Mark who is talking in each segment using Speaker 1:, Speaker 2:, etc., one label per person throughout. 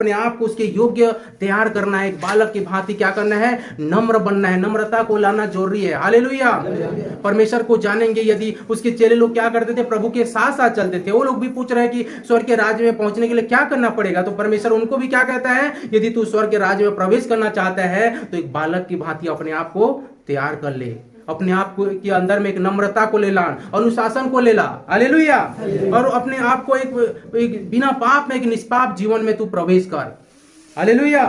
Speaker 1: अपने आप को उसके योग्य तैयार करना है। एक बालक की भांति क्या करना है? नम्र बनना है, नम्रता को लाना जरूरी है। हालेलुया। परमेश्वर को जानेंगे। यदि उसके चेले लोग क्या करते थे? प्रभु के साथ साथ चलते थे। वो लोग भी पूछ रहे हैं कि स्वर्ग के राज्य में पहुंचने के लिए क्या करना पड़ेगा। तो परमेश्वर उनको भी क्या कहता है? यदि तू स्वर्ग के राज्य में प्रवेश करना चाहता है तो एक बालक की भांति अपने आप को तैयार कर ले, अपने आप के अंदर में एक नम्रता को ले ला, अनुशासन को ले ला। हालेलुया। और अपने आप को एक बिना पाप में एक निष्पाप जीवन में तू प्रवेश कर। हालेलुया।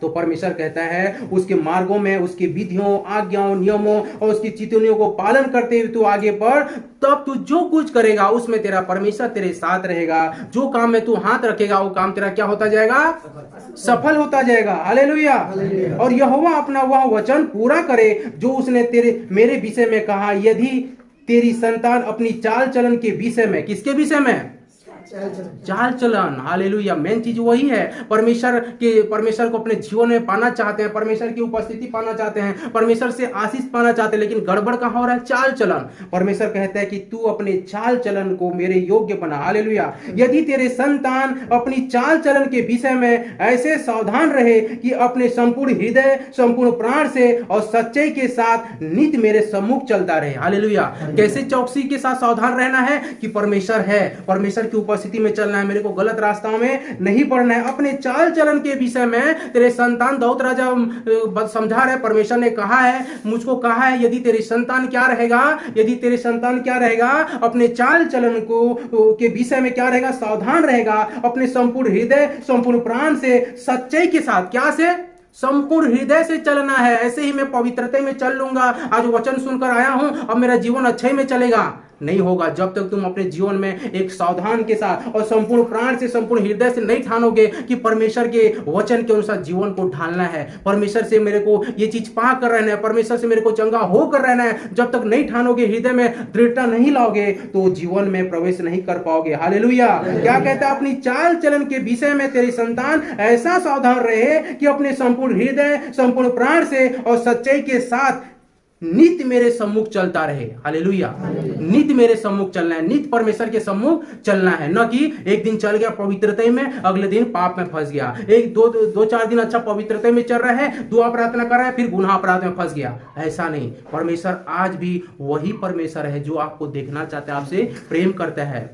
Speaker 1: तो परमेश्वर कहता है उसके मार्गों में, उसके विधियों, आज्ञाओं, नियमों और उसकी चितौनियों को पालन करते हुए तू आगे बढ़। तब तू जो कुछ करेगा उसमें तेरा परमेश्वर तेरे साथ रहेगा। जो काम में तू हाथ रखेगा वो काम तेरा क्या होता जाएगा? सफल होता जाएगा। हालेलुया। और यहोवा अपना वह वचन पूरा करे जो उसने मेरे विषय में कहा। यदि तेरी संतान अपनी चाल चलन के विषय में, किसके विषय में? चाल चलन। हालेलुया। मेन चीज वही है। परमेश्वर को अपने जीवन में पाना चाहते हैं, परमेश्वर की उपस्थिति पाना चाहते हैं, परमेश्वर से आशीष पाना चाहते हैं, लेकिन गड़बड़ कहां हो रहा है? चाल चलन। परमेश्वर कहता है कि तू अपने चाल चलन को मेरे योग्य बना। हालेलुया। यदि तेरे संतान अपनी चाल चलन के विषय में ऐसे सावधान रहे कि अपने संपूर्ण हृदय, संपूर्ण प्राण से और सच्चाई के साथ नित्य मेरे सम्मुख चलता रहे। हालेलुया। कैसे चौकसी के साथ सावधान रहना है? कि परमेश्वर है, परमेश्वर की स्थिति में चलना है, मेरे को गलत रास्ता में नहीं पड़ना है। अपने चाल चलन के विषय में तेरे संतान, दाऊद राजा समझा रहे, परमेश्वर ने कहा है, मुझको कहा है, यदि तेरी संतान क्या रहेगा, यदि तेरे संतान क्या रहेगा? अपने चाल चलन को के विषय में क्या रहेगा? सावधान रहेगा। अपने संपूर्ण हृदय, संपूर्ण प्राण से, सच्चाई के साथ, क्या से? संपूर्ण हृदय से चलना है। ऐसे ही मैं पवित्रता में चल लूंगा, आज वचन सुनकर आया हूं, अब मेरा जीवन अच्छे में चलेगा, नहीं होगा। जब तक तुम अपने जीवन में एक सावधान के साथ और संपूर्ण प्राण से, संपूर्ण हृदय से नहीं ठानोगे कि परमेश्वर के वचन के अनुसार जीवन को ढालना है, परमेश्वर से मेरे को ये चीज पा कर रहना है, परमेश्वर से मेरे को चंगा होकर रहना है, जब तक नहीं ठानोगे, हृदय में दृढ़ता नहीं लाओगे, तो जीवन में प्रवेश नहीं कर पाओगे। हालेलुया। क्या कहता है? अपनी चाल चलन के विषय में तेरी संतान ऐसा सावधान रहे कि अपने संपूर्ण हृदय, संपूर्ण प्राण से और सच्चाई के साथ नित्य मेरे सम्मुख चलता रहे। हालेलुया। नित्य मेरे सम्मुख चलना है, नित्य परमेश्वर के सम्मुख चलना है, न कि एक दिन चल गया पवित्रता में, अगले दिन पाप में फंस गया। एक दो चार दिन अच्छा पवित्रता में चल रहा है, दुआ प्रार्थना कर रहा है, फिर गुनाह अपराध में फंस गया। ऐसा नहीं। परमेश्वर आज भी वही परमेश्वर है जो आपको देखना चाहता है, आपसे प्रेम करता है।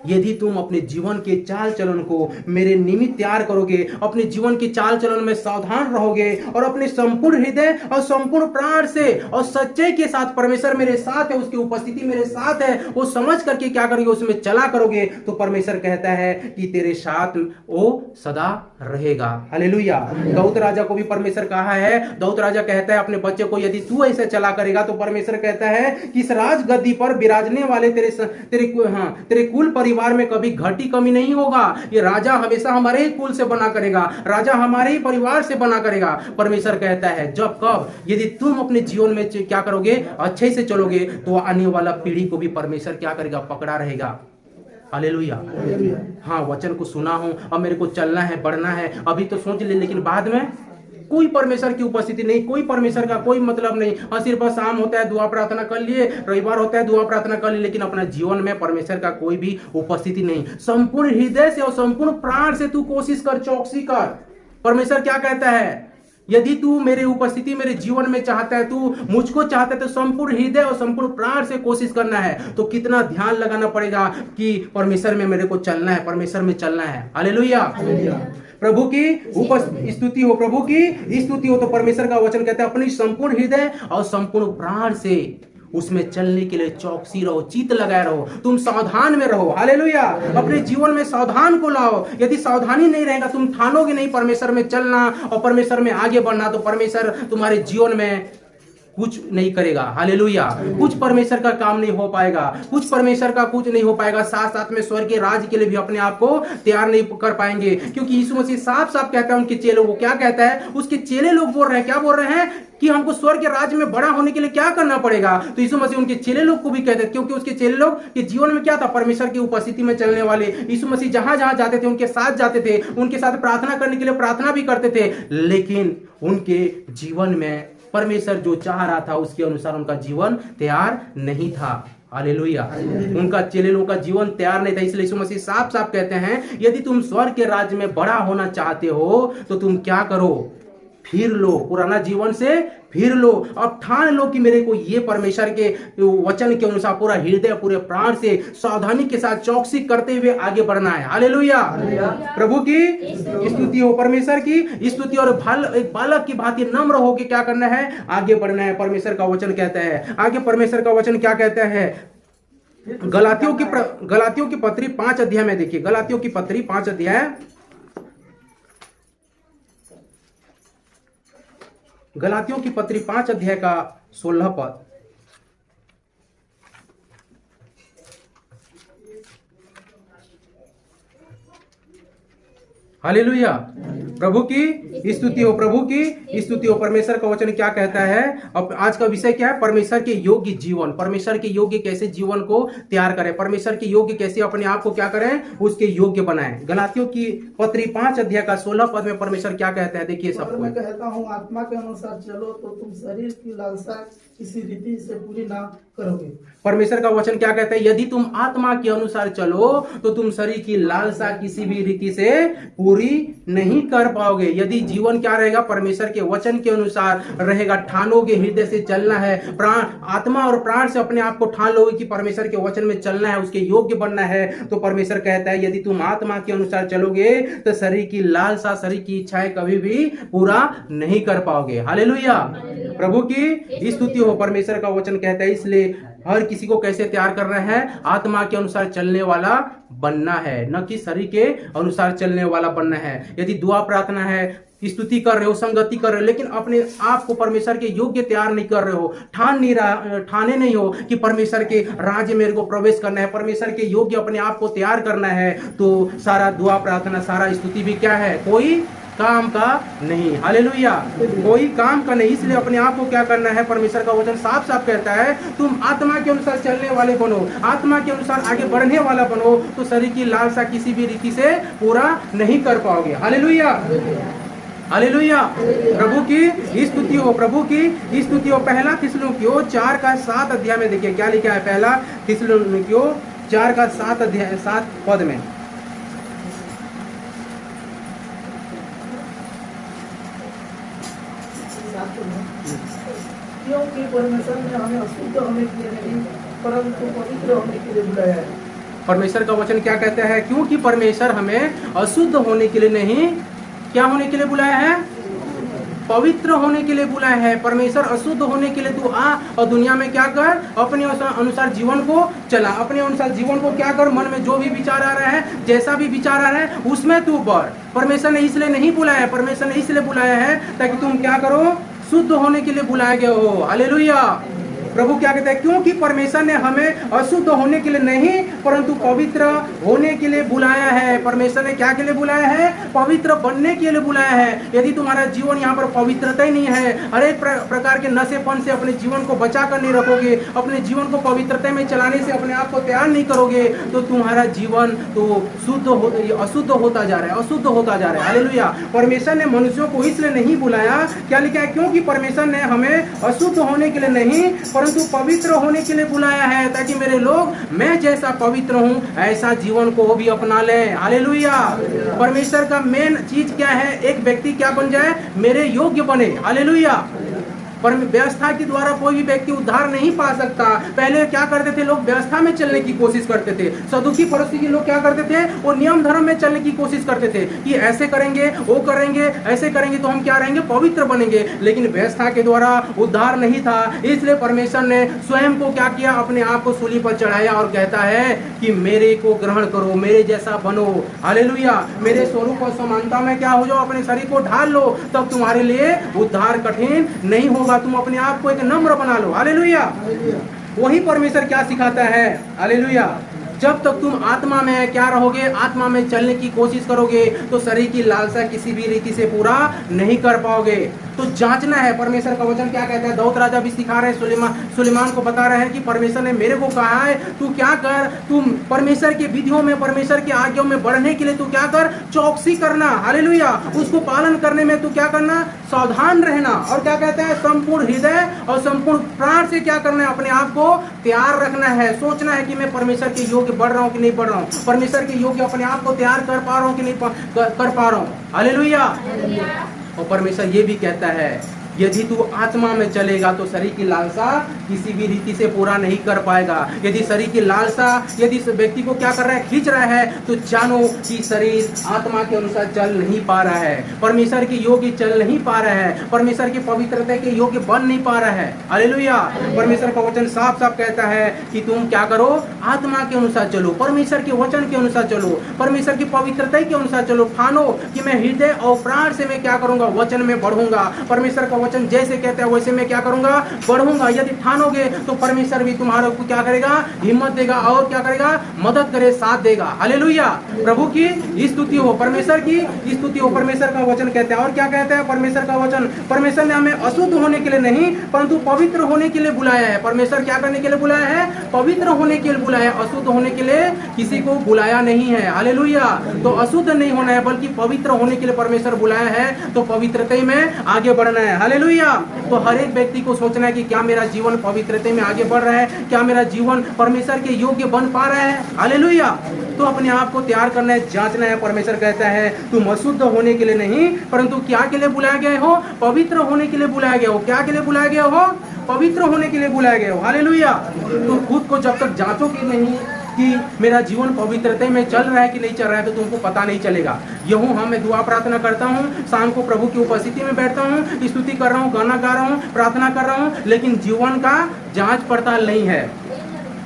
Speaker 1: यदि तुम अपने जीवन के चाल चलन को मेरे निमित्त तैयार करोगे, अपने जीवन के चाल चलन में सावधान रहोगे और अपने संपूर्ण हृदय और संपूर्ण प्राण से और सच्चाई के साथ, परमेश्वर मेरे साथ है, उसकी उपस्थिति मेरे साथ है, वो समझ करके क्या करोगे? उसमें चला करोगे, तो परमेश्वर कहता है कि तेरे साथ वो सदा रहेगा। हालेलुया। दाऊद राजा को भी परमेश्वर कहा है, दाऊद राजा कहता है अपने बच्चे को, यदि तू ऐसे चला करेगा तो परमेश्वर कहता है कि इस राज गद्दी पर विराजने वाले तेरे कुल परिवार में कभी घटी कमी नहीं होगा। ये राजा हमेशा हमारे ही कुल से बना करेगा, राजा हमारे ही परिवार से बना करेगा। परमेश्वर कहता है जब कब? यदि तुम अपने जीवन में क्या करोगे? अच्छे से चलोगे, तो आने वाला पीढ़ी को भी परमेश्वर क्या करेगा? पकड़ा रहेगा। हालेलुया। हाँ, वचन को सुना हूं, अब मेरे को चलना है, बढ़ना है, अभी तो सोच ले, लेकिन बाद में कोई परमेश्वर की उपस्थिति नहीं, कोई परमेश्वर का कोई मतलब नहीं। और सिर्फ शाम होता है दुआ प्रार्थना कर लिए, रविवार होता है दुआ प्रार्थना कर लिए, लेकिन अपना जीवन में परमेश्वर का कोई भी उपस्थिति नहीं। संपूर्ण हृदय से और संपूर्ण प्राण से तू कोशिश कर, चौकसी कर। परमेश्वर क्या कहता है? यदि तू मेरे उपस्थिति मेरे जीवन में चाहता है, तू मुझको चाहता है, तो संपूर्ण हृदय और संपूर्ण प्राण से कोशिश करना है। तो कितना ध्यान लगाना पड़ेगा कि परमेश्वर में मेरे को चलना है, परमेश्वर में चलना है। हालेलुया। प्रभु की स्तुति हो, प्रभु की स्तुति हो। तो परमेश्वर का वचन कहता है अपनी संपूर्ण हृदय और संपूर्ण प्राण से उसमें चलने के लिए चौकसी रहो, चित लगाए रहो, तुम सावधान में रहो। हालेलुया। अपने जीवन में सावधान को लाओ। यदि सावधानी नहीं रहेगा, तुम ठानोगे नहीं परमेश्वर में चलना और परमेश्वर में आगे बढ़ना, तो परमेश्वर तुम्हारे जीवन में कुछ नहीं करेगा। हालेलुया। कुछ परमेश्वर का काम नहीं हो पाएगा, कुछ परमेश्वर का कुछ नहीं हो पाएगा। साथ साथ में स्वर्ग के राज्य के लिए भी अपने आप को तैयार नहीं कर पाएंगे, क्योंकि यीशु मसीह साफ साफ कहता है उनके चेलों को, क्या कहता है? उसके चेले लोग बोल रहे हैं, क्या बोल रहे हैं? कि हमको स्वर्ग के राज्य में बड़ा होने के लिए क्या करना पड़ेगा। तो यीशु मसीह उनके चेले लोग को भी कहते हैं, क्योंकि उसके चेले लोग के जीवन में क्या था? परमेश्वर की उपस्थिति में चलने वाले। यीशु मसीह जहां जहां जाते थे उनके साथ जाते थे, उनके साथ प्रार्थना करने के लिए प्रार्थना भी करते थे, लेकिन उनके जीवन में परमेश्वर जो चाह रहा था उसके अनुसार उनका जीवन तैयार नहीं था। हालेलुया। उनका चेले लोगों का जीवन तैयार नहीं था, इसलिए यीशु मसीह साफ साफ कहते हैं यदि तुम स्वर्ग के राज्य में बड़ा होना चाहते हो तो तुम क्या करो, फिर लो, पुराना जीवन से फिर लो। अब ठान लो कि मेरे को ये परमेश्वर के वचन के अनुसार पूरा हृदय पूरे प्राण से सावधानी के साथ चौकसी करते हुए आगे बढ़ना है। हालेलुया। प्रभु की स्तुति हो, परमेश्वर की स्तुति, और एक बालक की भांति नम्र होकर क्या करना है, आगे बढ़ना है। परमेश्वर का वचन कहता है, आगे परमेश्वर का वचन क्या कहता है, गलातियों की पत्री 5 अध्याय में देखिए, गलातियों की पत्री 5 अध्याय, गलातियों की पत्री 5 अध्याय का 16 पद। हालेलुया। प्रभु की स्तुति हो, प्रभु की स्तुति हो। परमेश्वर का वचन क्या कहता है, अब आज का विषय क्या है, परमेश्वर के योग्य जीवन, परमेश्वर के योग्य कैसे जीवन को तैयार करें, परमेश्वर के योग्य कैसे अपने आप को क्या करें, उसके योग्य बनाएं। गलातियों की पत्री 5 अध्याय का 16 पद में परमेश्वर क्या कहता है, देखिए सबको।
Speaker 2: मैं कहता हूँ आत्मा के अनुसार चलो तो तुम शरीर की लालसा किसी रीति से पूरी ना करोगे।
Speaker 1: परमेश्वर का वचन क्या कहता है, यदि तुम आत्मा के अनुसार चलो तो तुम शरीर की लालसा किसी भी रीति से पूरी नहीं कर पाओगे। यदि जीवन क्या रहेगा, परमेश्वर के वचन के अनुसार रहेगा, ठानोगे, हृदय से चलना है, प्राण, आत्मा और प्राण से अपने आप को ठान लोगे कि परमेश्वर के वचन में चलना है, उसके योग्य बनना है, तो परमेश्वर कहता है यदि तुम आत्मा के अनुसार चलोगे तो शरीर की लालसा, शरीर की इच्छाएं कभी भी पूरा नहीं कर पाओगे। हालेलुया। प्रभु की स्तुति हो। परमेश्वर का वचन कहता है, इसलिए हर किसी को कैसे तैयार करना है, आत्मा के अनुसार चलने वाला बनना है, न कि शरीर के अनुसार चलने वाला बनना है। यदि दुआ प्रार्थना है, स्तुति कर रहे हो, संगति कर रहे हो, लेकिन अपने आप को परमेश्वर के योग्य तैयार नहीं कर रहे हो, ठाने नहीं हो कि परमेश्वर के राज्य मेरे को प्रवेश करना है, परमेश्वर के योग्य अपने आप को तैयार करना है, तो सारा दुआ प्रार्थना, सारा स्तुति भी क्या है, कोई काम का नहीं। हालेलुया। कोई काम का नहीं। इसलिए अपने आप को क्या करना है, परमेश्वर का वचन साफ साफ कहता है तुम आत्मा के अनुसार चलने वाले बनो, आत्मा के अनुसार आगे बढ़ने वाला बनो, तो शरीर की लालसा किसी भी रीति से पूरा नहीं कर पाओगे। हालेलुया। हालेलुया। प्रभु की स्तुति हो, प्रभु की स्तुति हो। पहला थिस्सलुनीकियों 4 का 7 अध्याय में देखिए क्या लिखा है, पहला थिस्सलुनीकियों 4 का 7 अध्याय 7 पद में,
Speaker 2: क्योंकि परमेश्वर ने हमें अशुद्ध होने के लिए नहीं परंतु पवित्र होने के लिए बुलाया है।
Speaker 1: परमेश्वर का वचन क्या कहता है, क्योंकि परमेश्वर हमें अशुद्ध होने के लिए नहीं, क्या होने के लिए बुलाया है, पवित्र होने के लिए बुलाया है। परमेश्वर अशुद्ध होने के लिए तू आ और दुनिया में क्या कर, अपने अनुसार जीवन को चला, अपने अनुसार जीवन को क्या कर, मन में जो भी विचार आ रहा है, जैसा भी विचार आ रहा है उसमें तू बढ़। परमेश्वर ने इसलिए नहीं बुलाया है, परमेश्वर ने इसलिए बुलाया है ताकि तुम क्या करो, शुद्ध होने के लिए बुलाए गए हो। हालेलुया। प्रभु क्या कहता है, क्योंकि परमेश्वर ने हमें अशुद्ध होने के लिए नहीं परंतु पवित्र होने के लिए बुलाया है। परमेश्वर ने क्या के लिए बुलाया है, पवित्र बनने के लिए बुलाया है। यदि तुम्हारा जीवन यहाँ पर पवित्रता ही नहीं है, हर एक प्रकार के नशेपन से अपने जीवन को बचा कर नहीं रखोगे, अपने जीवन को पवित्रता में चलाने से अपने आप को तैयार नहीं करोगे, तो तुम्हारा जीवन तो अशुद्ध होता जा रहा है, अशुद्ध होता जा रहा है। हालेलुया। परमेश्वर ने मनुष्यों को इसलिए नहीं बुलाया, क्या लिखा है, क्योंकि परमेश्वर ने हमें अशुद्ध होने के लिए नहीं परंतु पवित्र होने के लिए बुलाया है, ताकि मेरे लोग मैं जैसा पवित्र हूं ऐसा जीवन को भी अपना ले। हालेलुया। परमेश्वर का मेन चीज क्या है, एक व्यक्ति क्या बन जाए, मेरे योग्य बने। हालेलुया। पर व्यवस्था के द्वारा कोई भी व्यक्ति उद्धार नहीं पा सकता। पहले क्या करते थे लोग, व्यवस्था में चलने की कोशिश करते थे। सदुकी फरीसी लोग क्या करते थे, वो नियम धर्म में चलने की कोशिश करते थे कि ऐसे करेंगे, वो करेंगे, ऐसे करेंगे तो हम क्या रहेंगे, पवित्र बनेंगे। लेकिन व्यवस्था के द्वारा उद्धार नहीं था, इसलिए परमेश्वर ने स्वयं को क्या किया, अपने आप को सूली पर चढ़ाया और कहता है कि मेरे को ग्रहण करो, मेरे जैसा बनो। हालेलुया। मेरे स्वरूप और समानता में क्या हो जाओ, अपने शरीर को ढाल लो, तब तुम्हारे लिए उद्धार कठिन नहीं हो, तुम अपने आप को एक नम्र बना लो। हालेलुया। वही परमेश्वर क्या सिखाता है। हालेलुया। जब तक तुम आत्मा में क्या रहोगे, आत्मा में चलने की कोशिश करोगे तो शरीर की लालसा किसी भी रीति से पूरा नहीं कर पाओगे। तो जांचना है। परमेश्वर का वचन क्या कहता है, दाऊद राजा भी सिखा रहे हैं, सुलेमान को बता रहे हैं कि परमेश्वर ने मेरे को कहा है तू क्या कर, तुम परमेश्वर के विधियों में, परमेश्वर की आज्ञाओं में बढ़ने के लिए तू क्या कर, चौकसी करना। हालेलुया। उसको पालन करने में तू क्या करना, सावधान रहना। और क्या कहते हैं, संपूर्ण हृदय और संपूर्ण प्राण से क्या करना है, अपने आप को तैयार रखना है। सोचना है कि मैं परमेश्वर के योग्य बढ़ रहा हूँ कि नहीं बढ़ रहा हूँ, परमेश्वर के योग्य अपने आप को तैयार कर पा रहा हूँ कि नहीं कर पा रहा हूँ। हालेलुया। और परमेश्वर ये भी कहता है, यदि तू आत्मा में चलेगा तो शरीर की लालसा किसी भी रीति से पूरा नहीं कर पाएगा। यदि शरीर की लालसा यदि व्यक्ति को क्या कर रहा है, खींच रहा है, तो जानो कि शरीर आत्मा के अनुसार चल नहीं पा रहा है, परमेश्वर के योग्य चल नहीं पा रहा है, परमेश्वर की पवित्रता के योग्य बन नहीं पा रहा है। हालेलुया। परमेश्वर का वचन साफ साफ कहता है कि तुम क्या करो, आत्मा के अनुसार चलो, परमेश्वर के वचन के अनुसार चलो, परमेश्वर की पवित्रता के अनुसार चलो। ठानो कि मैं हृदय और प्राण से मैं क्या करूंगा, वचन में बढ़ूंगा। परमेश्वर का वचन जैसे कहते हैं वैसे मैं क्या करूंगा, बढ़ूंगा। यदि ठानोगे तो परमेश्वर भी तुम्हारे को क्या करेगा, हिम्मत देगा और क्या करेगा, मदद करे, साथ देगा। हालेलुया। प्रभु की स्तुति हो, परमेश्वर की स्तुति हो। परमेश्वर का वचन कहते हैं, और क्या कहते हैं परमेश्वर का वचन, परमेश्वर ने हमें अशुद्ध होने के लिए नहीं परंतु पवित्र होने के लिए बुलाया है। परमेश्वर क्या करने के लिए बुलाया है, पवित्र होने के लिए बुलाया है, अशुद्ध होने के लिए किसी को बुलाया नहीं है। हालेलुया। तो अशुद्ध नहीं होना है बल्कि पवित्र होने के लिए परमेश्वर बुलाया है, तो पवित्रता में आगे बढ़ना है। हालेलुया। तो हर एक व्यक्ति को सोचना है कि क्या मेरा जीवन पवित्रता में आगे बढ़ रहा है, क्या मेरा जीवन परमेश्वर के योग्य बन पा रहा है। हालेलुया। तो अपने आप को तैयार करना है, जांचना है। परमेश्वर कहता है तुम अशुद्ध होने के लिए नहीं परंतु क्या के लिए बुलाया गए हो, पवित्र होने के लिए बुलाया गया हो। क्या के लिए बुलाया गया हो, पवित्र होने के लिए बुलाया गया हो। हालेलुया। तो खुद को जब तक जांचोगे नहीं कि मेरा जीवन पवित्रता में चल रहा है कि नहीं चल रहा है, तो तुमको पता नहीं चलेगा। यूं हाँ, मैं दुआ प्रार्थना करता हूँ, शाम को प्रभु की उपस्थिति में बैठता हूँ, स्तुति कर रहा हूँ, गाना गा रहा हूँ, प्रार्थना कर रहा हूँ, लेकिन जीवन का जांच पड़ताल नहीं है।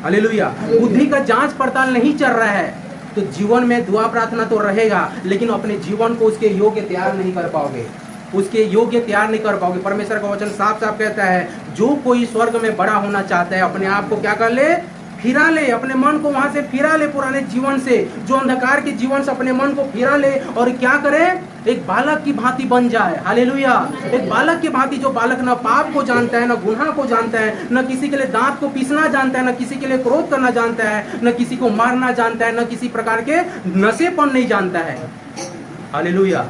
Speaker 1: हालेलुया। बुद्धि का जांच पड़ताल नहीं चल रहा है, तो जीवन में दुआ प्रार्थना तो रहेगा, लेकिन अपने जीवन को उसके योग्य तैयार नहीं कर पाओगे, उसके योग्य तैयार नहीं कर पाओगे। परमेश्वर का वचन साफ साफ कहता है, जो कोई स्वर्ग में बड़ा होना चाहता है अपने आप को क्या कर ले, फिरा ले, अपने मन को वहां से फिरा ले, पुराने जीवन से, जो अंधकार के जीवन से अपने मन को फिरा ले, और क्या करे, एक बालक की भांति बन जाए। हालेलुया। एक बालक की भांति, जो बालक न पाप को जानता है, न गुनाह को जानता है, न किसी के लिए दांत को पीसना जानता है, न किसी के लिए क्रोध करना जानता है, न किसी को मारना जानता है, न किसी प्रकार के नशेपन नहीं जानता है। हालेलुया।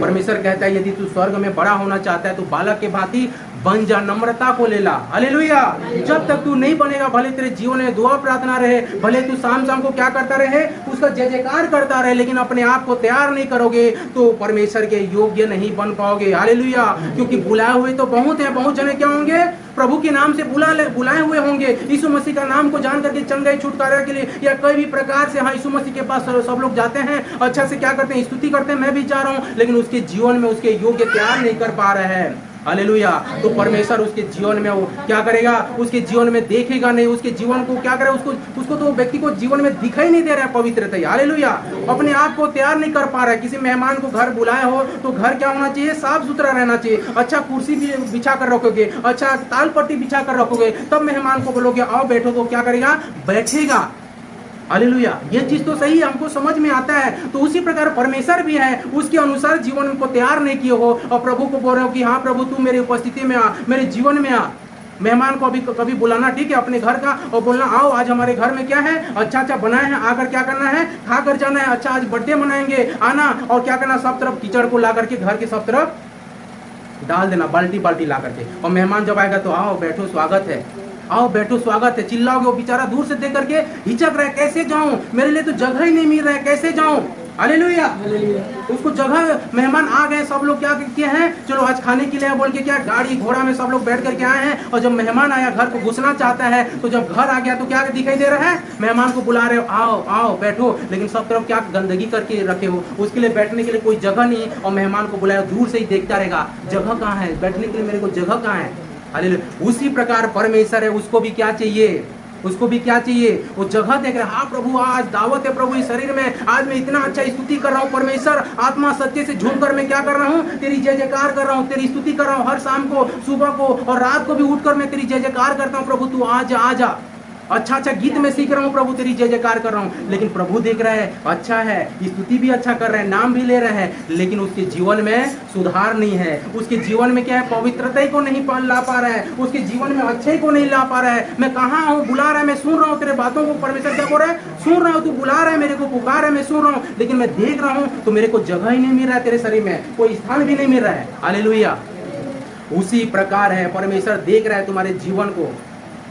Speaker 1: परमेश्वर कहता है यदि तू स्वर्ग में बड़ा होना चाहता है तो बालक के भांति बन जा, नम्रता को ले ला। हालेलुया। जब तक तू नहीं बनेगा, भले तेरे जीवन में दुआ प्रार्थना रहे, भले तू शाम शाम को क्या करता रहे, उसका जय जयकार करता रहे, लेकिन अपने आप को तैयार नहीं करोगे तो परमेश्वर के योग्य नहीं बन पाओगे। हालेलुया। क्योंकि बुलाए हुए तो बहुत है, बहुत जने क्या होंगे, प्रभु के नाम से बुलाए हुए होंगे, यीशु मसीह का नाम को जान करके चंगाई छुटकारा के लिए या कोई भी प्रकार से, हाँ, यीशु मसीह के पास सब लोग जाते हैं, अच्छा से क्या करते हैं, स्तुति करते हैं, मैं भी जा रहा हूँ, लेकिन उसके जीवन में उसके योग्य तैयार नहीं कर पा रहे हैं। हालेलुया। तो परमेश्वर उसके जीवन में वो क्या करेगा, उसके जीवन में देखेगा नहीं, उसके जीवन को क्या करेगा, उसको तो व्यक्ति को जीवन में दिखाई नहीं दे रहा है पवित्रता। हालेलुया। अपने आप को तैयार नहीं कर पा रहा है। किसी मेहमान को घर बुलाया हो तो घर क्या होना चाहिए, साफ सुथरा रहना चाहिए, अच्छा कुर्सी भी बिछा कर रखोगे, अच्छा ताल पट्टी बिछा कर रखोगे, तब मेहमान को बोलोगे आओ बैठो, तो क्या करेगा, बैठेगा। हालेलुया। ये चीज तो सही हमको समझ में आता है। तो उसी प्रकार परमेश्वर भी है, उसके अनुसार जीवन को तैयार नहीं किए हो और प्रभु को बोल रहे हो कि हाँ प्रभु तू मेरी उपस्थिति में आ, मेरे जीवन में आ। मेहमान को अभी कभी बुलाना ठीक है अपने घर का, और बोलना आओ आज हमारे घर में क्या है, अच्छा अच्छा बनाए हैं, आकर क्या करना है, खा कर जाना है, अच्छा आज बर्थडे मनाएंगे, आना, और क्या करना, सब तरफ कीचड़ को ला करके घर के सब तरफ डाल देना, बाल्टी बाल्टी ला करके, और मेहमान जब आएगा तो आओ बैठो स्वागत है, आओ बैठो स्वागत है, चिल्लाओगे, वो बेचारा दूर से देख करके हिचक रहा है, कैसे जाऊं, मेरे लिए तो जगह ही नहीं मिल रहा है, कैसे जाऊं। हालेलुया। उसको जगह, मेहमान आ गए, सब लोग क्या किए हैं, चलो आज खाने के लिए बोल के क्या गाड़ी घोड़ा में सब लोग बैठ करके आए हैं, और जब मेहमान आया घर को घुसना चाहता है, तो जब घर आ गया तो क्या दिखाई दे रहा है, मेहमान को बुला रहे हो आओ आओ बैठो, लेकिन सब तरफ क्या गंदगी करके रखे हो, उसके लिए बैठने के लिए कोई जगह नहीं, और मेहमान को बुलाया दूर से ही देखता रहेगा जगह कहाँ है, बैठने के लिए मेरे को जगह कहाँ है। हालेलुया। उसी प्रकार परमेश्वर है, उसको भी क्या चाहिए, उसको भी क्या चाहिए, वो जगह देख रहे, हाँ प्रभु आज दावत है, प्रभु इस शरीर में आज मैं इतना अच्छा स्तुति कर रहा हूँ, परमेश्वर आत्मा सच्चे से झूम कर मैं क्या कर रहा हूँ, तेरी जय जयकार कर रहा हूँ, तेरी स्तुति कर रहा हूँ, हर शाम को, सुबह को और रात को भी उठकर मैं तेरी जय जयकार करता हूँ, प्रभु तू आ जा आ जा, अच्छा अच्छा गीत में सीख रहा हूँ प्रभु, तेरी जय जयकार कर रहा हूँ। लेकिन प्रभु देख रहा है, अच्छा है, स्तुति भी अच्छा कर रहा है, नाम भी ले रहा है, लेकिन उसके जीवन में सुधार नहीं है, उसके जीवन में क्या है, पवित्रता को नहीं ला पा रहा है, उसके जीवन में अच्छे को नहीं ला पा रहा है। मैं कहाँ हूँ, बुला रहा है, मैं सुन रहा हूँ तेरे बातों को, परमेश्वर क्या बोल रहा है, सुन रहा हूँ, तू बुला रहा है, मेरे को पुकार रहा है, मैं सुन रहा हूँ, लेकिन मैं देख रहा हूँ तो मेरे को जगह ही नहीं मिल रहा है, तेरे शरीर में कोई स्थान भी नहीं मिल रहा है। हालेलुया। उसी प्रकार है, परमेश्वर देख रहा है तुम्हारे जीवन को,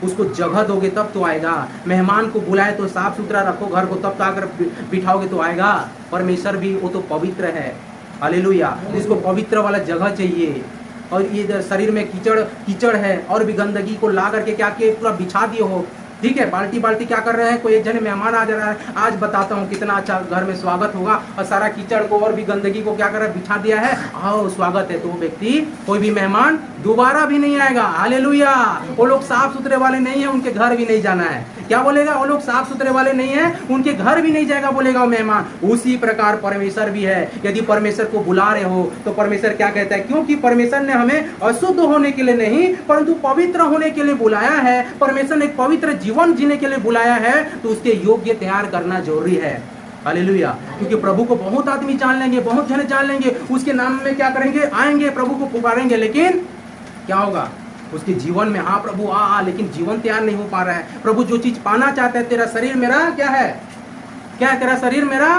Speaker 1: उसको जगह दोगे तब तो आएगा। मेहमान को बुलाए तो साफ सुथरा रखो घर को, तब तो आकर बिठाओगे तो आएगा। परमेश्वर भी वो तो पवित्र है, हालेलुया। उसको पवित्र वाला जगह चाहिए। और ये शरीर में कीचड़ है और भी गंदगी को ला करके क्या किए, पूरा बिछा दिए हो, ठीक है, बाल्टी बाल्टी क्या कर रहे हैं, कोई एक जने मेहमान आ जा रहा है, आज बताता हूँ कितना अच्छा घर में स्वागत होगा, और सारा कीचड़ को और भी गंदगी को क्या कर रहा है, बिछा दिया है, आओ स्वागत है, तो वो व्यक्ति कोई भी मेहमान दोबारा भी नहीं आएगा, हालेलुया। वो लोग साफ सुथरे वाले नहीं है, उनके घर भी नहीं जाना है। क्या बोलेगा, वो लोग साफ सुथरे वाले नहीं है, उनके घर भी नहीं जाएगा, बोलेगा वो मेहमान। उसी प्रकार परमेश्वर भी है। यदि परमेश्वर को बुला रहे हो तो परमेश्वर क्या कहता है, क्योंकि परमेश्वर ने हमें अशुद्ध होने के लिए नहीं परंतु पवित्र होने के लिए बुलाया है। परमेश्वर ने एक पवित्र जीवन जीने के लिए बुलाया है, तो उसके योग्य तैयार करना जरूरी है, हालेलुया। क्योंकि प्रभु को बहुत आदमी जान लेंगे, बहुत जने जान लेंगे, उसके नाम में क्या करेंगे, आएंगे प्रभु को पुकारेंगे, लेकिन क्या होगा उसके जीवन में, हाँ प्रभु आ, लेकिन जीवन तैयार नहीं हो पा रहा है। प्रभु जो चीज पाना चाहता है, तेरा शरीर मेरा क्या है, क्या है, तेरा शरीर मेरा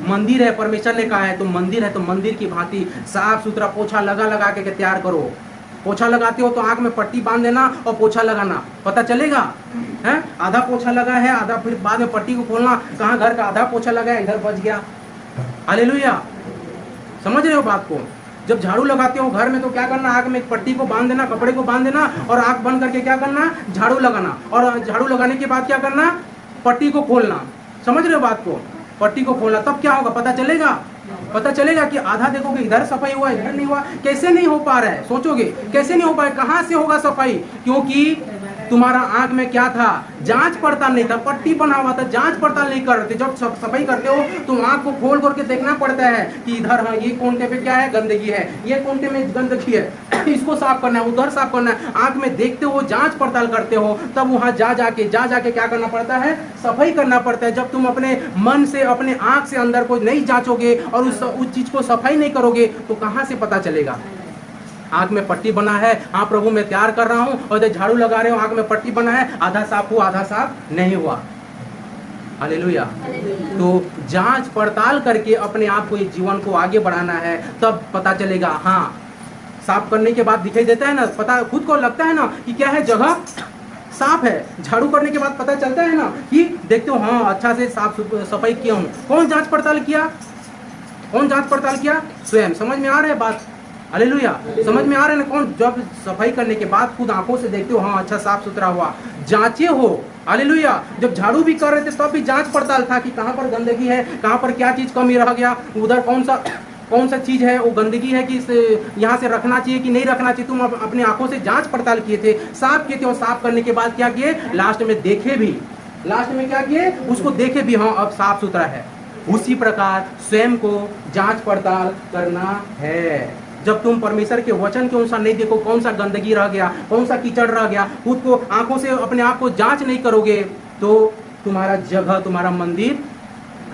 Speaker 1: मंदिर है, परमेश्वर ने कहा है। तो मंदिर है तो मंदिर की भांति साफ सुथरा पोछा लगा लगा के तैयार करो। पोछा लगाते हो तो आंख में पट्टी बांध देना और पोछा लगाना, पता चलेगा है, आधा पोछा लगा है, आधा फिर बाद में पट्टी को खोलना, कहाँ घर का आधा पोछा लगा है, इधर बच गया, हालेलुया। समझ रहे हो बात को। जब झाड़ू लगाते हो घर में तो क्या करना, आग में एक पट्टी को बांध देना, कपड़े को बांध देना और आग बंद करके क्या करना, झाड़ू लगाना, और झाड़ू लगाने के बाद क्या करना, पट्टी को खोलना। समझ रहे हो बात को, पट्टी को खोलना, तब क्या होगा पता चलेगा, पता चलेगा कि आधा देखोगे इधर सफाई हुआ, इधर नहीं हुआ। कैसे नहीं हो पा रहा है, सोचोगे कैसे नहीं हो पाए, कहां से होगा सफाई, क्योंकि तुम्हारा आंख में क्या था, जांच पड़ताल नहीं था, पट्टी बना हुआ था, जांच पड़ताल नहीं करते। जब सफाई करते हो तो आंख को खोल करके देखना पड़ता है कि इधर, हाँ ये कोने पे क्या है, गंदगी है, ये कोने में गंदगी है, इसको साफ करना है, उधर साफ करना है। आंख में देखते हो, जांच पड़ताल करते हो, तब वहां जा जाके क्या करना पड़ता है, सफाई करना पड़ता है। जब तुम अपने मन से, अपने आंख से अंदर को नहीं जांचोगे और उस चीज को सफाई नहीं करोगे तो कहां से पता चलेगा। आंख में पट्टी बना है, हाँ प्रभु मैं तैयार कर रहा हूँ, और झाड़ू लगा रहे हो, आंख में पट्टी बना है, आधा साफ हुआ आधा साफ नहीं हुआ, हालेलुया। तो जांच पड़ताल करके अपने आप को, जीवन को आगे बढ़ाना है, तब पता चलेगा। हाँ, साफ करने के बाद दिखाई देता है ना, पता खुद को लगता है ना कि क्या है, जगह साफ है। झाड़ू करने के बाद पता चलता है ना कि देखते हो, हाँ अच्छा से साफ सफाई किया हूँ। कौन जांच पड़ताल किया, कौन जांच पड़ताल किया, स्वयं। समझ में आ रहा है बात, हालेलुया, समझ में आ रहा है ना। कौन, जब सफाई करने के बाद खुद आंखों से देखते हो, हाँ अच्छा साफ सुथरा हुआ, जांचे हो, हालेलुया। जब झाड़ू भी कर रहे थे तब भी जांच पड़ताल था कि कहाँ पर गंदगी है, कहाँ पर क्या चीज कमी रह गया, उधर कौन सा चीज है वो गंदगी है कि यहाँ से रखना चाहिए कि नहीं रखना चाहिए। तुम अपनी आंखों से जांच पड़ताल किए थे, साफ किए थे, और साफ करने के बाद क्या किए, लास्ट में देखे भी, लास्ट में क्या किए, उसको देखे भी, हाँ अब साफ सुथरा है। उसी प्रकार स्वयं को जांच पड़ताल करना है। जब तुम परमेश्वर के वचन के अनुसार नहीं देखो, कौन सा गंदगी रह गया, कौन सा कीचड़ रह गया, खुद को आंखों से अपने आप को जांच नहीं करोगे, तो तुम्हारा जगह, तुम्हारा मंदिर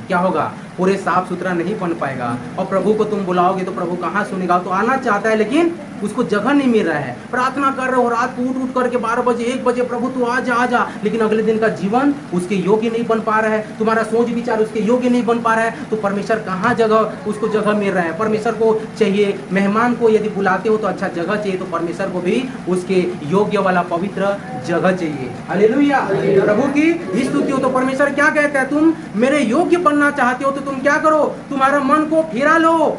Speaker 1: क्या होगा, पूरे साफ सुथरा नहीं बन पाएगा। और प्रभु को तुम बुलाओगे तो प्रभु कहाँ सुनेगा। तो आना चाहता है लेकिन उसको जगह नहीं मिल रहा है। प्रार्थना कर रहे हो, रात को उठ करके 12 बजे 1 बजे, प्रभु तू आ जा, लेकिन अगले दिन का जीवन उसके योग्य नहीं बन पा रहा है, तुम्हारा सोच विचार उसके योग्य नहीं बन पा रहा है, तो परमेश्वर कहाँ जगह, उसको जगह मिल रहा है। परमेश्वर को चाहिए, मेहमान को यदि बुलाते हो तो अच्छा जगह चाहिए, तो परमेश्वर को भी उसके योग्य वाला पवित्र जगह चाहिए, हालेलुया। प्रभु की स्तुति हो। तो परमेश्वर क्या कहता है, तुम मेरे योग्य बनना चाहते हो तो तुम क्या करो, तुम्हारा मन को फिरा लो।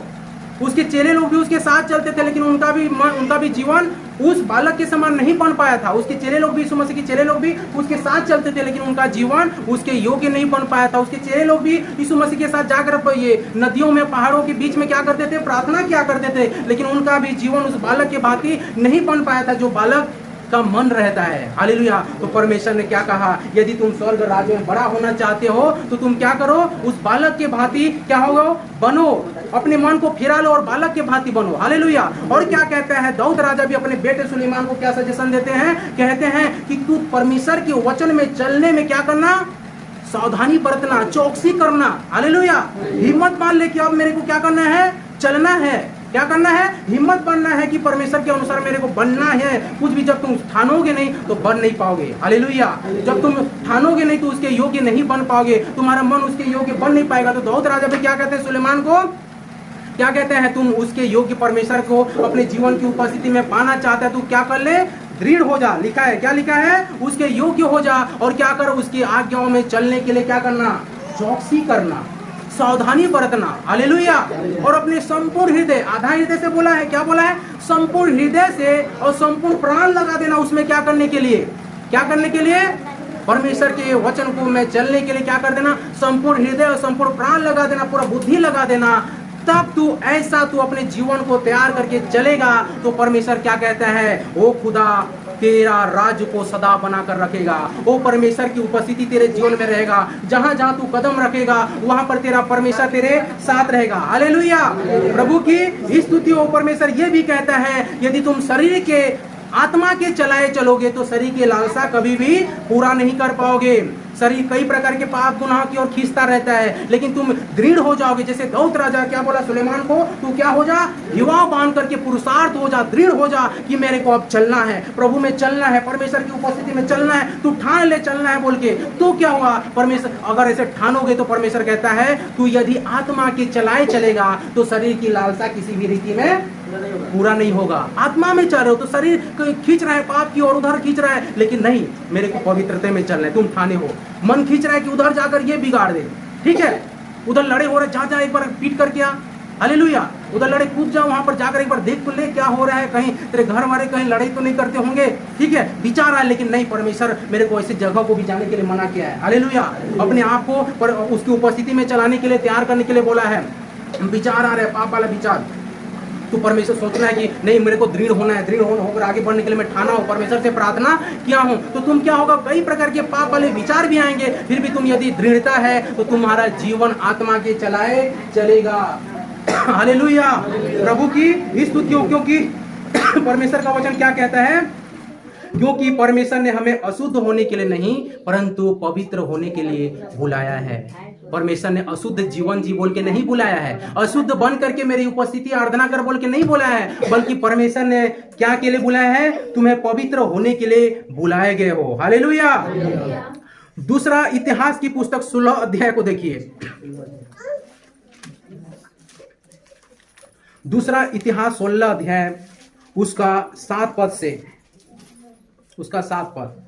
Speaker 1: उसके चेले लोग भी उसके साथ चलते थे, लेकिन उनका भी जीवन उस बालक के समान नहीं बन पाया था। उसके चेले लोग भी, यीशु मसीह के चेले लोग भी उसके साथ चलते थे, लेकिन उनका जीवन उसके योग्य नहीं बन पाया था। उसके चेले लोग भी यीशु मसीह के साथ जाकर ये नदियों में, पहाड़ों के बीच में क्या करते थे, प्रार्थना किया करते थे, लेकिन उनका भी जीवन उस बालक के भांति नहीं बन पाया था जो बालक का मन रहता है, हालेलुया। तो परमेश्वर ने क्या कहा, यदि तुम स्वर्ग राज्य में बड़ा होना चाहते हो तो तुम क्या करो, उस बालक के भांति क्या होगा, बनो, अपने मन को फिरा लो और बालक के भांति बनो, हालेलुया। और क्या कहता है, दाऊद राजा भी अपने बेटे सुलेमान को क्या सजेशन देते हैं, कहते हैं कि तू परमेश्वर के वचन में चलने में क्या करना, सावधानी बरतना, चौकसी करना, हालेलुया। हिम्मत मान ले कि अब मेरे को क्या करना है, चलना है, क्या करना है, हिम्मत बनना है कि परमेश्वर के अनुसार मेरे को बनना है। कुछ भी जब तुम ठानोगे नहीं तो बन नहीं पाओगे, हालेलुया। जब तुम ठानोगे नहीं तो उसके योग्य नहीं बन पाओगे, तुम्हारा मन उसके योग्य बन नहीं पाएगा। तो दाऊद राजा भी क्या कहते हैं सुलेमान को, क्या कहते हैं, तुम उसके योग्य परमेश्वर को अपने जीवन की उपस्थिति में पाना चाहता है, तू क्या कर ले, दृढ़ हो जा। लिखा है, क्या लिखा है, उसके योग्य हो जा और क्या कर, उसकी आज्ञाओं में चलने के लिए क्या करना, चौकसी करना, सावधानी बरतना। हालेलुया। और अपने संपूर्ण हृदय, आधा हृदय से बोला है, क्या बोला है, संपूर्ण हृदय से और संपूर्ण प्राण लगा देना उसमें, क्या करने के लिए, क्या करने के लिए, परमेश्वर के वचन को में चलने के लिए क्या कर देना, संपूर्ण हृदय और संपूर्ण प्राण लगा देना, पूरा बुद्धि लगा देना। तब तू ऐसा तू अपने जीवन को तैयार करके चलेगा तो परमेश्वर क्या कहता है, ओ खुदा तेरा राज्य को सदा बना कर रखेगा। वो परमेश्वर की उपस्थिति तेरे जीवन में रहेगा, जहां जहां तू कदम रखेगा वहां पर तेरा परमेश्वर तेरे साथ रहेगा। हालेलुया। प्रभु की स्तुति हो। परमेश्वर ये भी कहता है, यदि तुम शरीर के आत्मा के चलाए चलोगे तो शरीर की लालसा कभी भी पूरा नहीं कर पाओगे। शरीर कई प्रकार के पाप गुनाह की ओर खींचता रहता है, लेकिन तुम दृढ़ हो जाओगे। जैसे दाऊद राजा क्या बोला सुलेमान को, तू क्या हो जा, युवा बांध करके पुरुषार्थ हो जा, दृढ़ हो जा कि मेरे को अब चलना है, प्रभु में चलना है, परमेश्वर की उपस्थिति में चलना है, तू ठान ले चलना है बोल के। तो क्या हुआ, परमेश्वर अगर ऐसे ठानोगे तो परमेश्वर कहता है तू यदि आत्मा के चलाए चलेगा तो शरीर की लालसा किसी भी रीति में पूरा नहीं होगा। आत्मा में चल रहे हो तो शरीर खींच रहा है पाप की ओर, उधर खींच रहा है, लेकिन नहीं, मेरे को पवित्रता में चलना है, तुम ठाने हो। मन खींच रहा है कि उधर जाकर ये बिगाड़ दे, ठीक है, उधर लड़े हो रहे, जा एक बार पीट करके आ, हालेलुया, उधर लड़े कूद जाओ, वहां पर जाकर एक बार देख तो ले क्या हो रहा है, कहीं तेरे घर वाले कहीं लड़ाई तो नहीं करते होंगे, ठीक है, विचार आए, लेकिन नहीं, परमेश्वर मेरे को ऐसी जगह को भी जाने के लिए मना किया है। हालेलुया। अपने आप को पर उसकी उपस्थिति में चलाने के लिए, तैयार करने के लिए बोला है। विचार आ रहे हैं, पाप वाला विचार, तो परमेश्वर सोचना है कि नहीं, मेरे को दृढ़ होना है, दृढ़ होकर आगे बढ़ने के लिए मैं ठाना हूं, परमेश्वर से प्रार्थना किया हूं, तो तुम क्या होगा, कई प्रकार के पाप वाले विचार भी आएंगे, फिर भी तुम यदि दृढ़ता है तो तुम्हारा जीवन आत्मा के चलाए चलेगा। हालेलुया। प्रभु की स्तुति हो, क्योंकि परमेश्वर का वचन क्या कहता है, क्योंकि परमेश्वर ने हमें अशुद्ध होने के लिए नहीं परंतु पवित्र होने के लिए बुलाया है। परमेश्वर ने अशुद्ध जीवन जी बोल के नहीं बुलाया है, अशुद्ध बन करके मेरी उपस्थिति आराधना कर बोल के नहीं बुलाया है, बल्कि परमेश्वर ने क्या के लिए बुलाया है, तुम्हें पवित्र होने के लिए बुलाए गए हो। हालेलुया। दूसरा इतिहास की पुस्तक 16 अध्याय को देखिए। दूसरा इतिहास 16 अध्याय उसका 7 पद से, उसका 7 पद।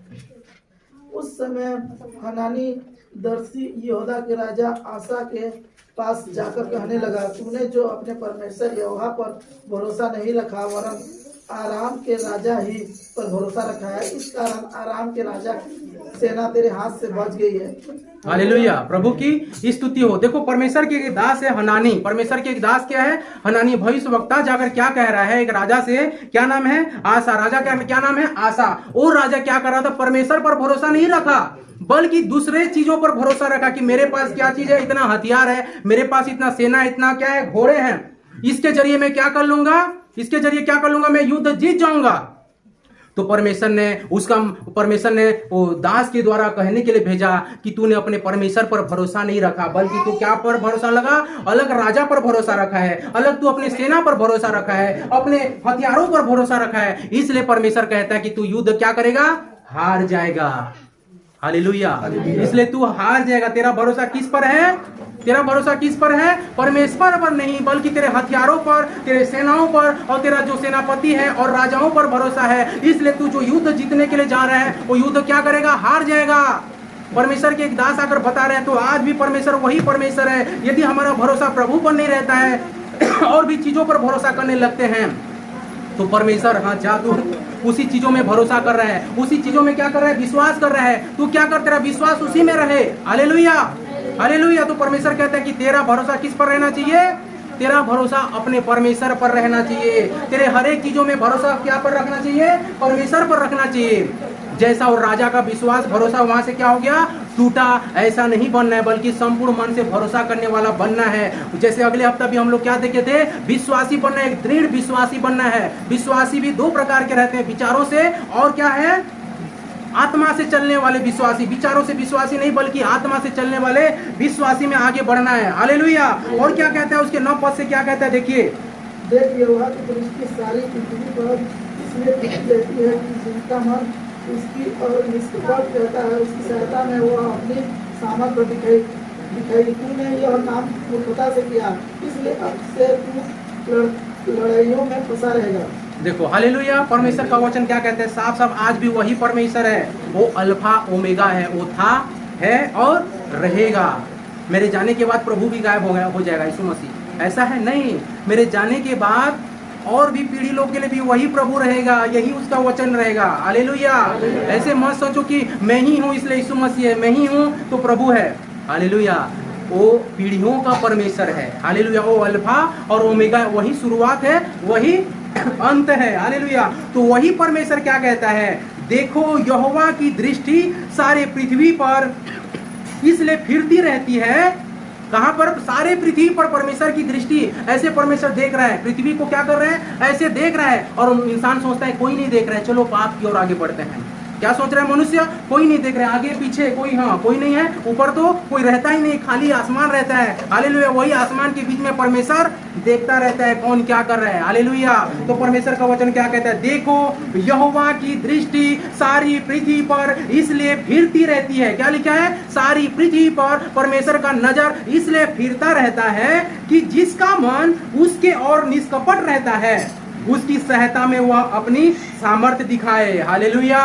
Speaker 2: उस समय हनानी दर्शी यहूदा के राजा आसा के पास जाकर कहने लगा, तूने जो अपने परमेश्वर यहोवा पर भरोसा नहीं रखा वरन आराम के राजा ही पर भरोसा रखा है, इस कारण आराम के राजा की सेना तेरे हाथ से बच गई है।
Speaker 1: हालेलुया। प्रभु की स्तुति हो। देखो, परमेश्वर के एक दास है हनानी, परमेश्वर के एक दास क्या है, हनानी भविष्यवक्ता, जाकर क्या कह रहा है, एक राजा से, क्या नाम है, आसा, राजा क्या नाम है, आसा। और राजा क्या कर रहा था, परमेश्वर पर भरोसा नहीं रखा बल्कि दूसरे चीजों पर भरोसा रखा कि मेरे पास क्या चीज है, इतना हथियार है, मेरे पास इतना सेना, इतना क्या है, घोड़े हैं, इसके जरिए मैं क्या कर लूंगा, इसके जरिए क्या कर लूंगा, मैं युद्ध जीत जाऊंगा। तो परमेश्वर ने वो दास के द्वारा कहने के लिए भेजा कि तूने अपने परमेश्वर पर भरोसा नहीं रखा बल्कि तू क्या पर भरोसा लगा, अलग राजा पर भरोसा रखा है, अलग तू अपने सेना पर भरोसा रखा है, अपने हथियारों पर भरोसा रखा है। इसलिए परमेश्वर कहता है कि तू युद्ध क्या करेगा, हार जाएगा। हालेलुया। इसलिए तू हार जाएगा। तेरा भरोसा किस पर है, तेरा भरोसा किस पर है, परमेश्वर पर नहीं बल्कि तेरे हथियारों पर, तेरे सेनाओं पर और तेरा जो सेनापति है और राजाओं पर भरोसा है। इसलिए तू जो युद्ध जीतने के लिए जा रहा है वो युद्ध क्या करेगा, हार जाएगा। परमेश्वर के एक दास आकर बता रहे हैं, तो आज भी परमेश्वर वही परमेश्वर है। यदि हमारा भरोसा प्रभु पर नहीं रहता है और भी चीजों पर भरोसा करने लगते हैं तो परमेश्वर, हाँ जा तू उसी चीजों में भरोसा कर रहा है, उसी चीजों में क्या कर रहा है, विश्वास कर रहा है, तू क्या कर, तेरा विश्वास उसी में रहे। Hallelujah, hallelujah. तो परमेश्वर कहता है कि तेरा भरोसा किस पर रहना चाहिए, तेरा भरोसा अपने परमेश्वर पर रहना चाहिए। तेरे हर एक चीजों में भरोसा क्या पर रखना चाहिए, परमेश्वर पर रखना चाहिए। जैसा और राजा का विश्वास भरोसा वहां से क्या हो गया, टूटा, ऐसा नहीं बनना है बल्कि संपूर्ण मन से भरोसा करने वाला बनना है। जैसे अगले हफ्ता भी हम लोग क्या देखे थे, विश्वासी बनना, एक दृढ़ विश्वासी बनना है। विश्वासी भी दो प्रकार के रहते हैं, विचारों से और क्या है, आत्मा से चलने वाले विश्वासी। विचारों से विश्वासी नहीं बल्कि आत्मा से चलने वाले विश्वासी में आगे बढ़ना है। हालेलुया। और क्या कहता है उसके 9 पद से, क्या कहता है देखिए,
Speaker 2: देख यहोवा की दृष्टि सारी पृथ्वी पर इसलिए टिकी रहती है कि जिनका मन उसकी और निष्कपट रहता है, उसकी सहायता में वह अपनी सामर्थ दिखाई। दिखाई, तूने यह काम मूर्खता से किया, इसलिए अब से तू लड़ाइयों में फंसा रहेगा।
Speaker 1: देखो हालेलुया, परमेश्वर का वचन क्या कहते हैं? साफ साफ आज भी वही परमेश्वर है, वो अल्फा ओमेगा है, वो था, है और रहेगा। मेरे जाने के बाद प्रभु भी गायब हो जाएगा यीशु मसीह, ऐसा है नहीं। मेरे जाने के बाद और भी पीढ़ी लोग के लिए भी वही प्रभु रहेगा, यही उसका वचन रहेगा। हालेलुया। ऐसे मत सोचो कि मैं ही हूँ इसलिए यीशु मसीह है, मैं ही हूँ तो प्रभु है। हालेलुया। वो पीढ़ियों का परमेश्वर है। हालेलुया। वो अल्फा और ओमेगा, वही शुरुआत है, वही अंत है। हालेलुया। तो वही परमेश्वर क्या कहता है? देखो यहोवा की दृष्टि सारे पृथ्वी पर इसलिए फिरती रहती है। कहां पर? सारे पृथ्वी पर परमेश्वर की दृष्टि, ऐसे परमेश्वर देख रहा है, पृथ्वी को क्या कर रहे हैं? ऐसे देख रहा है। और इंसान सोचता है कोई नहीं देख रहा है, चलो पाप की ओर आगे बढ़ते हैं। क्या सोच रहा है मनुष्य? कोई नहीं देख रहा है, आगे पीछे कोई, हाँ कोई नहीं है, ऊपर तो कोई रहता ही नहीं, खाली आसमान रहता है। हालेलुया। वही आसमान के बीच में परमेश्वर देखता रहता है कौन क्या कर रहा है। हालेलुया। तो परमेश्वर का वचन क्या कहता है? देखो यहोवा की दृष्टि सारी पृथ्वी पर इसलिए फिरती रहती है। क्या लिखा है? सारी पृथ्वी पर परमेश्वर का नजर इसलिए फिरता रहता है कि जिसका मन उसके और निष्कपट रहता है, उसकी सहायता में वह अपनी सामर्थ्य दिखाए। हालेलुया।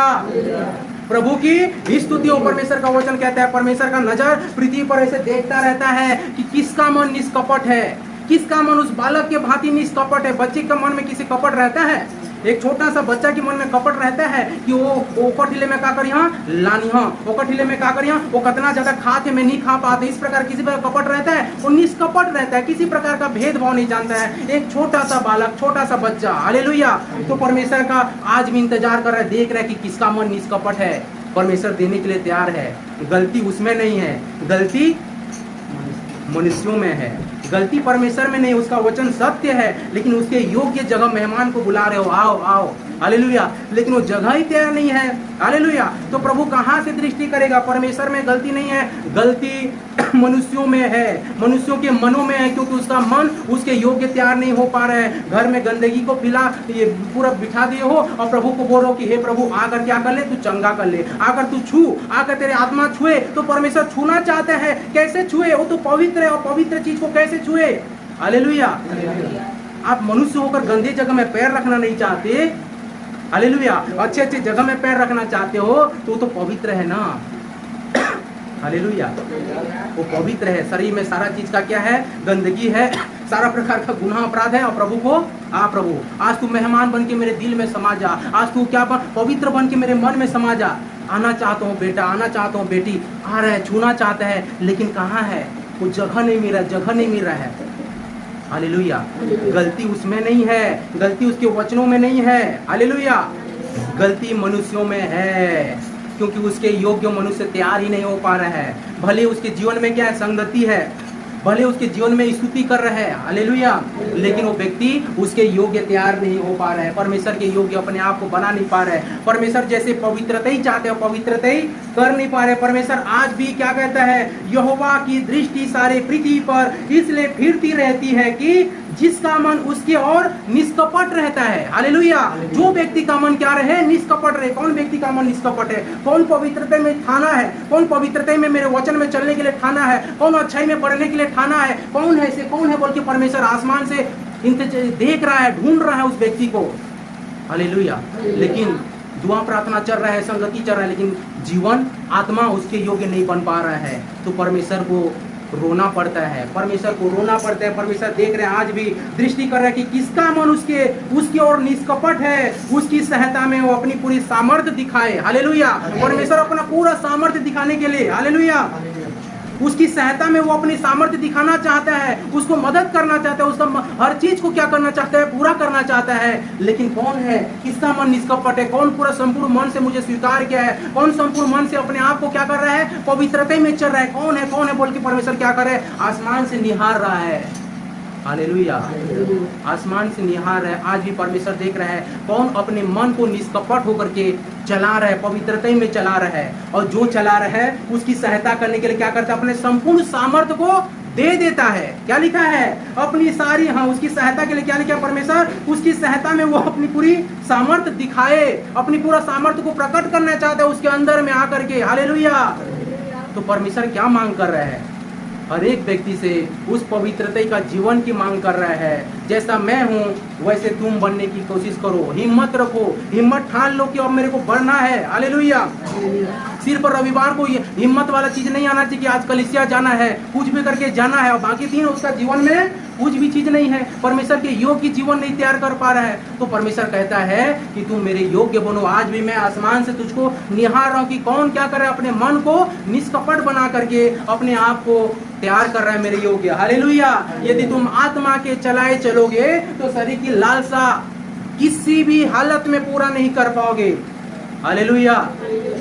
Speaker 1: प्रभु की स्तुति हो। परमेश्वर का वचन कहता है परमेश्वर का नजर पृथ्वी पर ऐसे देखता रहता है कि किसका मन निष्कपट है, किसका मन उस बालक के भांति निष्कपट है। बच्चे के मन में किसी कपट रहता है? एक छोटा सा बच्चा के मन में कपट रहता है कि वो कठिले में का करिया लानी, हाँ वो कठिले में का करिया, वो कितना ज्यादा खा के मैं नहीं खा पाते, इस प्रकार किसी प्रकार कपट रहता है? वो निष्कपट रहता है, किसी प्रकार का भेदभाव नहीं जानता है, एक छोटा सा बालक, छोटा सा बच्चा। हालेलुया। तो परमेश्वर का आज भी इंतजार कर रहा है, देख रहा है कि किसका मन निष्कपट है। परमेश्वर देने के लिए तैयार है। गलती उसमें नहीं है, गलती मनुष्यों में है, गलती परमेश्वर में नहीं। उसका वचन सत्य है, लेकिन उसके योग्य जगह मेहमान को बुला रहे हो, आओ आओ। हालेलुया। लेकिन वो जगह ही तैयार नहीं है। हालेलुया। तो प्रभु कहां से दृष्टि करेगा? परमेश्वर में गलती नहीं है, गलती मनुष्यों में है, मनुष्यों के मनों में है, क्योंकि उसका मन उसके योग्य तैयार नहीं हो पा रहा है। घर में गंदगी को फिला ये पूरा बिठा दिए हो और प्रभु को बोलो कि हे प्रभु आकर क्या कर ले, तू चंगा कर ले, आकर तू छू, आकर तेरे आत्मा छुए। तो परमेश्वर छूना चाहते हैं, कैसे छुए? वो तो पवित्र है, और पवित्र चीज को कैसे छुए? हालेलुया। आप मनुष्य होकर गंदे जगह में पैर रखना नहीं चाहते, हालेलुया, अच्छे अच्छे जगह में पैर रखना चाहते हो, तो वो तो पवित्र है ना। हालेलुया। वो पवित्र है, शरीर में सारा चीज का क्या है? गंदगी है, सारा प्रकार का गुनाह अपराध है। और प्रभु को प्रभु आज तू मेहमान बन के मेरे दिल में समा जा, आज तू क्या पवित्र बन के मेरे मन में समा जा। आना चाहता हूँ बेटा, आना चाहता हूँ बेटी, आ रहा है, छूना चाहता है, लेकिन कहाँ है? वो जगह नहीं मिल रहा, जगह नहीं मिल रहा है। हालेलुया। गलती उसमें नहीं है, गलती उसके वचनों में नहीं है। हालेलुया। गलती मनुष्यों में है, क्योंकि उसके योग्य मनुष्य तैयार ही नहीं हो पा रहा है। भले उसके जीवन में क्या है? संगति है, भले उसके जीवन में स्तुति कर रहे हैं, हालेलुया, लेकिन वो व्यक्ति उसके योग्य तैयार नहीं हो पा रहा है, परमेश्वर के योग्य अपने आप को बना नहीं पा रहे हैं। परमेश्वर जैसे पवित्रता ही चाहते हैं, पवित्रता ही कर नहीं पा रहे। परमेश्वर आज भी क्या कहता है? यहोवा की दृष्टि सारे पृथ्वी पर इसलिए फिरती रहती है कि जिसका मन उसके और निष्कपट रहता है। हालेलुया। जो व्यक्ति का मन क्या रहे? निष्कपट रहे। कौन व्यक्ति का मन निष्कपट है? कौन पवित्रता में ठाना है? कौन पवित्रता में मेरे वचन में चलने के लिए ठाना है? कौन अच्छाई में बढ़ने के लिए ठाना है? कौन है से? कौन है बोल के परमेश्वर आसमान से देख रहा है, ढूंढ रहा है उस व्यक्ति को। हालेलुया। लेकिन दुआ प्रार्थना चल रहा है, संगति चल रहा है, लेकिन जीवन आत्मा उसके योग्य नहीं बन पा रहा है, तो परमेश्वर को रोना पड़ता है, परमेश्वर को रोना पड़ता है। परमेश्वर देख रहे हैं, आज भी दृष्टि कर रहा है कि किसका मन उसके और निष्कपट है, उसकी सहायता में वो अपनी पूरी सामर्थ्य दिखाए। हालेलुया। परमेश्वर अपना पूरा सामर्थ्य दिखाने के लिए, हालेलुया, उसकी सहायता में वो अपनी सामर्थ्य दिखाना चाहता है, उसको मदद करना चाहता है, उसका हर चीज को क्या करना चाहता है? पूरा करना चाहता है। लेकिन कौन है? किसका मन निष्कपट है? कौन पूरा संपूर्ण मन से मुझे स्वीकार किया है? कौन संपूर्ण मन से अपने आप को क्या कर रहा है? पवित्रता में चल रहा है? कौन है? कौन है बोल के परमेश्वर क्या कर रहा है? आसमान से निहार रहा है। हालेलुया। आसमान से निहार है। आज भी परमेश्वर देख रहा है कौन अपने मन को निष्कपट होकर के चला रहा है, पवित्रता में चला रहा है। और जो चला रहा है उसकी सहायता करने के लिए क्या करता है? अपने संपूर्ण सामर्थ्य को दे देता है। क्या लिखा है? अपनी सारी, हाँ, उसकी सहायता के लिए क्या लिखा है? परमेश्वर उसकी सहायता में वो अपनी पूरी सामर्थ्य दिखाए, अपनी पूरा सामर्थ्य को प्रकट करना चाहता है उसके अंदर में आकर के। हालेलुया। तो परमेश्वर क्या मांग कर रहा है? हर एक व्यक्ति से उस पवित्रता का जीवन की मांग कर रहा है। जैसा मैं हूँ वैसे तुम बनने की कोशिश करो, हिम्मत रखो, हिम्मत ठान लो कि अब मेरे को बढ़ना है। हालेलुया। सिर्फ रविवार को ये हिम्मत वाला चीज नहीं आना चाहिए कि आज कलीसिया जाना है, कुछ भी करके जाना है, और बाकी दिन उसका जीवन में कुछ भी चीज नहीं है, परमेश्वर के योग्य जीवन नहीं तैयार कर पा रहा है। तो परमेश्वर कहता है कि तुम मेरे योग्य बनो। आज भी मैं आसमान से तुझको निहार रहा हूं कि कौन क्या करे, अपने मन को निष्कपट बना करके अपने आप को तैयार कर रहा है मेरे योग्य। हालेलुया। यदि तुम आत्मा के चलाए चलोगे तो शरीर की लालसा किसी भी हालत में पूरा नहीं कर पाओगे। हालेलुया।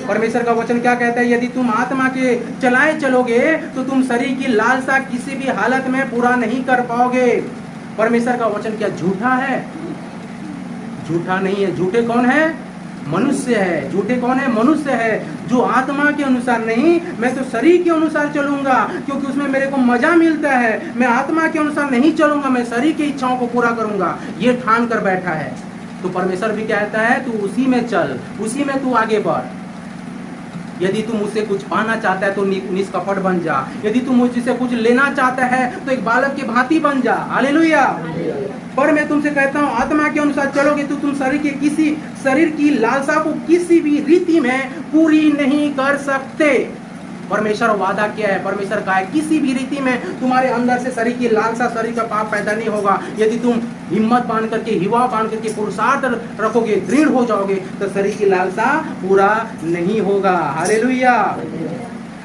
Speaker 1: परमेश्वर का वचन क्या कहता है? यदि तुम आत्मा के चलाए चलोगे तो तुम शरीर की लालसा किसी भी हालत में पूरा नहीं कर पाओगे। परमेश्वर का वचन क्या झूठा है? झूठा नहीं है। झूठे कौन है? मनुष्य है। झूठे कौन है? मनुष्य है, जो आत्मा के अनुसार नहीं, मैं तो शरीर के अनुसार चलूंगा क्योंकि उसमें मेरे को मजा मिलता है। मैं आत्मा के अनुसार नहीं चलूंगा, मैं शरीर की इच्छाओं को पूरा करूंगा, ये ठान कर बैठा है। तो परमेश्वर भी कहता है तू उसी में चल, उसी में तू आगे बढ़। यदि तुम मुझसे कुछ पाना चाहता है तो निष्कपट बन जा। यदि तुम मुझसे कुछ लेना चाहता है तो एक बालक की भांति बन जा। हालेलुया। पर मैं तुमसे कहता हूँ आत्मा के अनुसार चलोगे तो तुम शरीर की लालसा को किसी भी रीति में पूरी नहीं कर सकते। परमेश्वर वादा किया है, परमेश्वर कहा है किसी भी रीति में तुम्हारे अंदर से शरीर की लालसा, शरीर का पाप पैदा नहीं होगा। यदि तुम हिम्मत बांध करके, हिवा बांध करके पुरुषार्थ रखोगे, दृढ़ हो जाओगे तो शरीर की लालसा पूरा नहीं होगा। हालेलुया।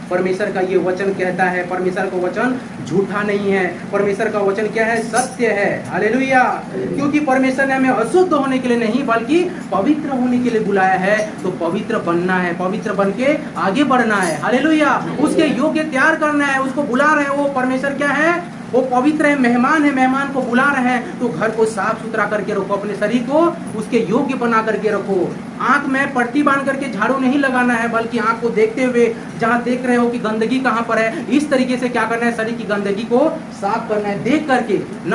Speaker 1: परमेश्वर का ये वचन कहता है, परमेश्वर का वचन झूठा नहीं है। परमेश्वर का वचन क्या है? सत्य है। हालेलुया। क्योंकि परमेश्वर ने हमें अशुद्ध होने के लिए नहीं बल्कि पवित्र होने के लिए बुलाया है। तो पवित्र बनना है, पवित्र बन के आगे बढ़ना है। हालेलुया। उसके योग्य तैयार करना है। उसको बुला रहे हैं, वो परमेश्वर क्या है? वो पवित्र है, मेहमान है, मेहमान को बुला रहे हैं। तो घर को साफ सुथरा करके रखो, अपने शरीर को उसके योग्य बना करके रखो। आंख में पट्टी बांध करके झाड़ू नहीं लगाना है, बल्कि आंख को देखते हुए जहां देख रहे हो कि गंदगी कहां पर है, इस तरीके से क्या करना है? शरीर की गंदगी को साफ करना है, देख करके। न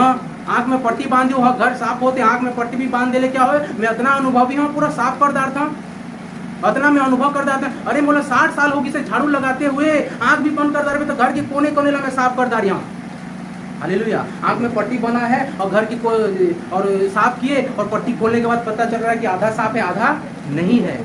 Speaker 1: आंख में पट्टी बांधी हो, घर साफ होते आंख में पट्टी भी बांध दे, क्या हो? मैं इतना अनुभवी हूँ, पूरा साफ कर डालता हूँ, इतना मैं अनुभव कर डालता हूँ। अरे बोला 60 साल होगी से झाड़ू लगाते हुए, आंख भी बंद कर डाल, तो घर के कोने कोने में साफ कर डाल रहा हूँ। हालेलुया। आंख में पट्टी बना है और घर की और साफ किए, और पट्टी खोलने के बाद पता चल रहा है कि आधा साफ है, आधा नहीं है।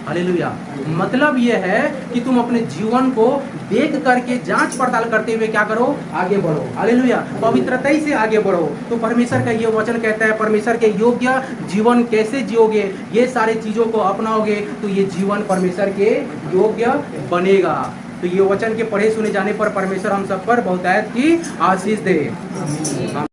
Speaker 1: हालेलुया। मतलब यह है कि तुम अपने जीवन को देख करके जांच पड़ताल करते हुए क्या करो? आगे बढ़ो। हालेलुया। पवित्रता से आगे बढ़ो। तो परमेश्वर का ये वचन कहता है, परमेश्वर के योग्य जीवन कैसे जियोगे? ये सारी चीजों को अपनाओगे तो ये जीवन परमेश्वर के योग्य बनेगा। तो ये वचन के पढ़े सुने जाने पर परमेश्वर हम सब पर बहुतायत की आशीष दे।